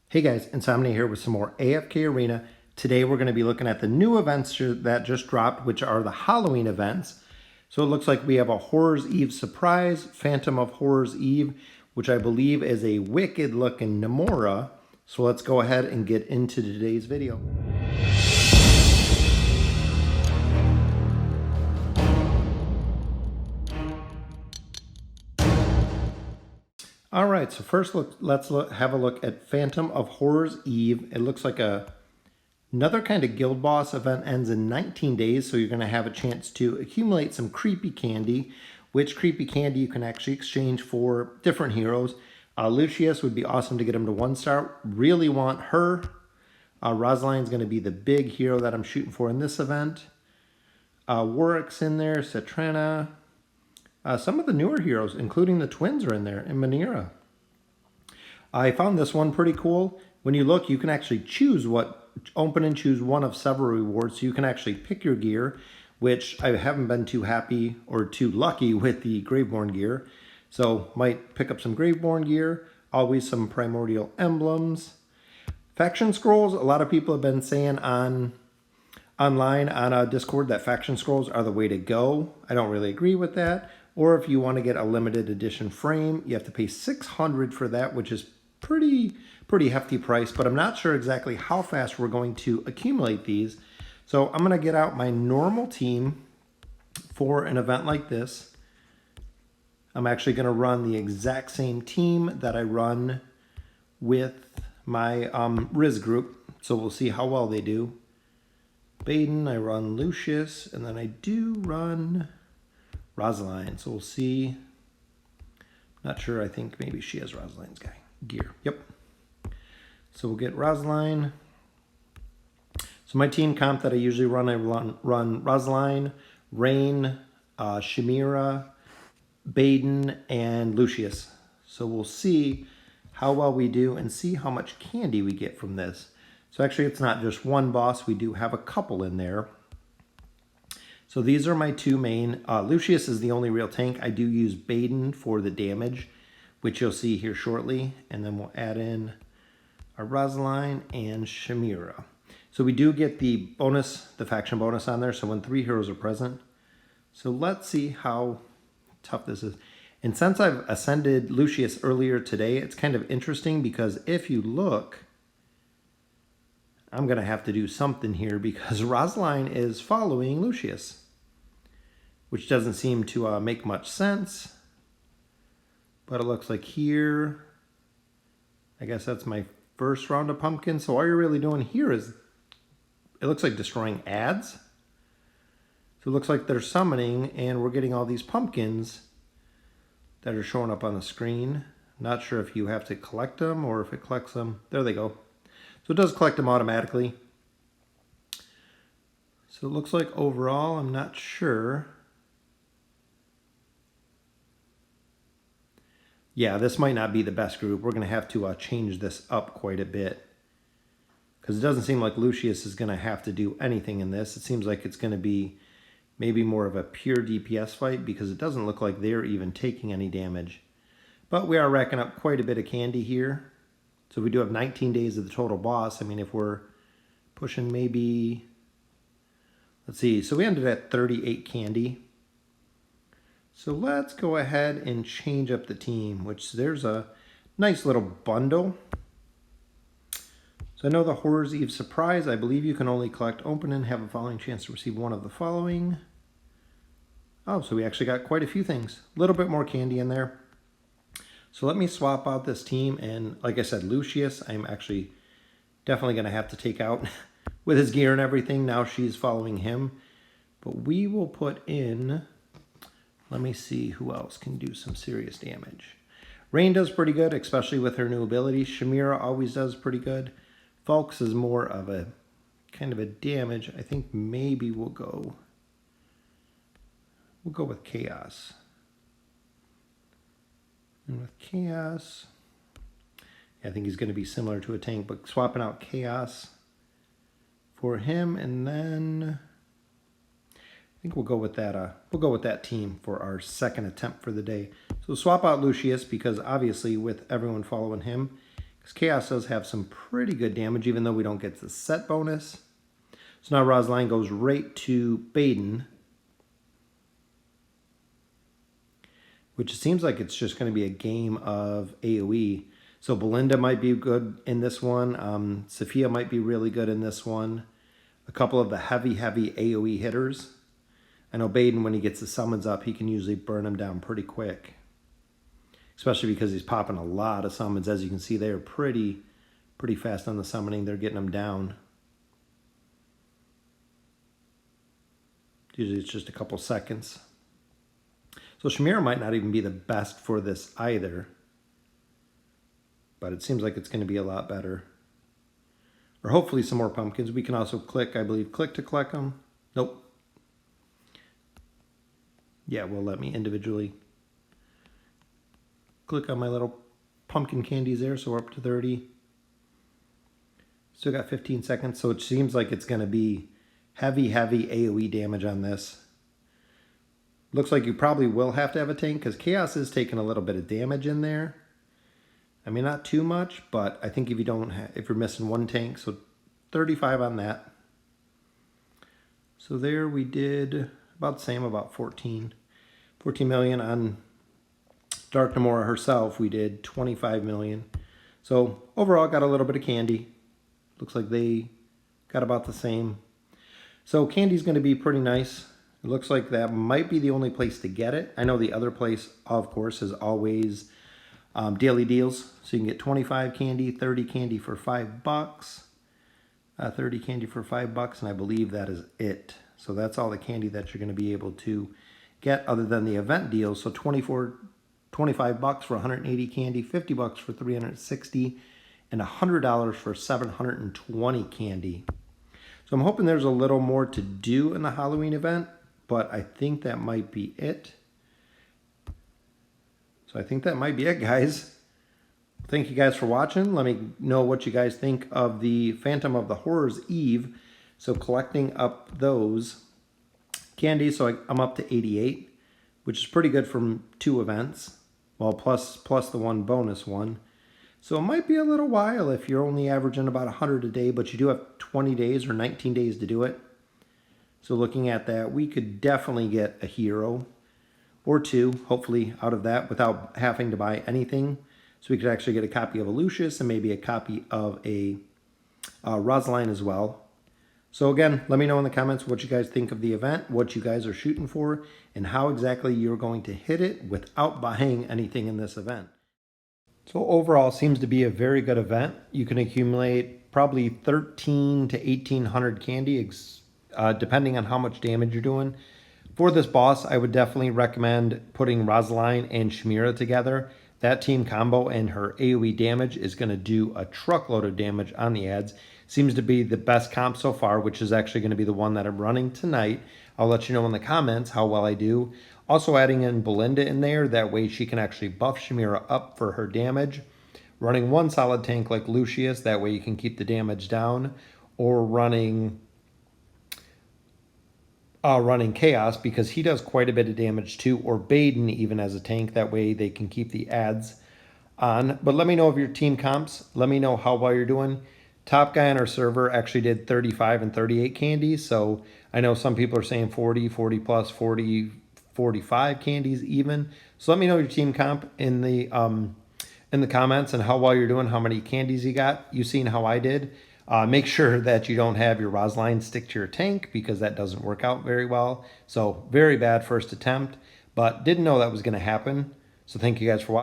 Hey guys, Insomnia here with some more AFK Arena. Today we're going to be looking at the new events that just dropped, which are the Halloween events. So it looks like we have a Horror's Eve surprise, Phantom of Horror's Eve, which I believe is a wicked looking Namora. So let's go ahead and get into today's video. All right, so first let's have a look at Phantom of Horror's Eve. It looks like another kind of guild boss event. Ends in 19 days, so you're going to have a chance to accumulate some creepy candy, which creepy candy you can actually exchange for different heroes. Lucius would be awesome to get him to 1-star. Really want her. Rosaline's going to be the big hero that I'm shooting for in this event. Warwick's in there, Citrana. Some of the newer heroes, including the twins, are in there, and Manira. I found this one pretty cool. When you look, you can actually open and choose one of several rewards. So you can actually pick your gear, which I haven't been too happy or too lucky with the Graveborn gear. So might pick up some Graveborn gear, always some primordial emblems. Faction scrolls, a lot of people have been saying online on Discord that faction scrolls are the way to go. I don't really agree with that. Or if you want to get a limited edition frame, you have to pay $600 for that, which is pretty hefty price, but I'm not sure exactly how fast we're going to accumulate these. So I'm going to get out my normal team for an event like this. I'm actually going to run the exact same team that I run with my Riz group. So we'll see how well they do. Baden, I run Lucius, and then I do run Rosaline. So we'll see. Not sure, I think maybe she has Rosaline's gear. Yep. So we'll get Rosaline. So my team comp that I usually run, I run Rosaline, Rain, Shamira, Baden, and Lucius. So we'll see how well we do and see how much candy we get from this. So actually it's not just one boss, we do have a couple in there. So these are my two main. Lucius is the only real tank. I do use Baden for the damage, which you'll see here shortly. And then we'll add in our Rosaline and Shamira. So we do get the bonus, the faction bonus on there. So when 3 heroes are present. So let's see how tough this is. And since I've ascended Lucius earlier today, it's kind of interesting because if you look, I'm going to have to do something here because Rosaline is following Lucius, which doesn't seem to make much sense. But it looks like here, I guess that's my first round of pumpkins. So all you're really doing here is, it looks like destroying ads. So it looks like they're summoning and we're getting all these pumpkins that are showing up on the screen. Not sure if you have to collect them or if it collects them. There they go. So it does collect them automatically. So it looks like overall, I'm not sure. Yeah, this might not be the best group. We're going to have to change this up quite a bit. Because it doesn't seem like Lucius is going to have to do anything in this. It seems like it's going to be maybe more of a pure DPS fight because it doesn't look like they're even taking any damage. But we are racking up quite a bit of candy here. So we do have 19 days of the total boss. I mean, if we're pushing maybe, let's see. So we ended at 38 candy. So let's go ahead and change up the team, which there's a nice little bundle. So I know the Horror's Eve surprise, I believe you can only collect, open, and have a following chance to receive one of the following. Oh, so we actually got quite a few things. A little bit more candy in there. So let me swap out this team, and like I said, Lucius, I'm actually definitely going to have to take out with his gear and everything. Now she's following him. But we will put in, let me see who else can do some serious damage. Rain does pretty good, especially with her new ability. Shamira always does pretty good. Falks is more of a kind of a damage. I think maybe we'll go with Chaos. And with Chaos, I think he's going to be similar to a tank, but swapping out Chaos for him, and then I think we'll go with that team for our second attempt for the day. So swap out Lucius because obviously with everyone following him, Because Chaos does have some pretty good damage, even though we don't get the set bonus. So now Rosaline goes right to Baden, which seems like it's just going to be a game of AoE. So Belinda might be good in this one. Sophia might be really good in this one. A couple of the heavy AoE hitters. I know Baden, when he gets the summons up, he can usually burn them down pretty quick. Especially because he's popping a lot of summons. As you can see, they're pretty fast on the summoning. They're getting them down. Usually it's just a couple seconds. So Shamira might not even be the best for this either. But it seems like it's going to be a lot better. Or hopefully some more pumpkins. We can also click, I believe, click to collect them. Nope. Yeah, will let me individually click on my little pumpkin candies there. So we're up to 30. Still got 15 seconds. So it seems like it's going to be heavy AoE damage on this. Looks like you probably will have to have a tank because Chaos is taking a little bit of damage in there. I mean, not too much, but I think if you're missing one tank, so 35 on that. So there we did about the same, about 14 million on Dark Namora herself. We did 25 million. So overall, got a little bit of candy. Looks like they got about the same. So candy's going to be pretty nice. It looks like that might be the only place to get it. I know the other place, of course, is always daily deals. So you can get 25 candy, 30 candy for $5, 30 candy for $5, and I believe that is it. So that's all the candy that you're going to be able to get other than the event deals. So $25 for 180 candy, $50 for 360, and $100 for 720 candy. So I'm hoping there's a little more to do in the Halloween event, but I think that might be it. So I think that might be it, guys. Thank you guys for watching. Let me know what you guys think of the Phantom of the Horrors Eve. So collecting up those candies, so I'm up to 88, which is pretty good from 2 events. Well, plus the one bonus one. So it might be a little while if you're only averaging about 100 a day, but you do have 20 days or 19 days to do it. So looking at that, we could definitely get a hero or 2, hopefully, out of that without having to buy anything. So we could actually get a copy of a Lucius and maybe a copy of a Rosaline as well. So again, let me know in the comments what you guys think of the event, what you guys are shooting for, and how exactly you're going to hit it without buying anything in this event. So overall, seems to be a very good event. You can accumulate probably 1,300 to 1,800 candy, depending on how much damage you're doing. For this boss, I would definitely recommend putting Rosaline and Shamira together. That team combo and her AoE damage is going to do a truckload of damage on the ads. Seems to be the best comp so far, which is actually going to be the one that I'm running tonight. I'll let you know in the comments how well I do. Also adding in Belinda in there, that way she can actually buff Shamira up for her damage. Running one solid tank like Lucius, that way you can keep the damage down. Or running Chaos, because he does quite a bit of damage too. Or Baden even as a tank, that way they can keep the ads on. But let me know of your team comps. Let me know how well you're doing. Top guy on our server actually did 35 and 38 candies. So I know some people are saying 40, 40 plus, 40, 45 candies even. So let me know your team comp in the comments and how well you're doing, how many candies you got. You've seen how I did. Make sure that you don't have your Rosaline stick to your tank because that doesn't work out very well. So very bad first attempt, but didn't know that was going to happen. So thank you guys for watching.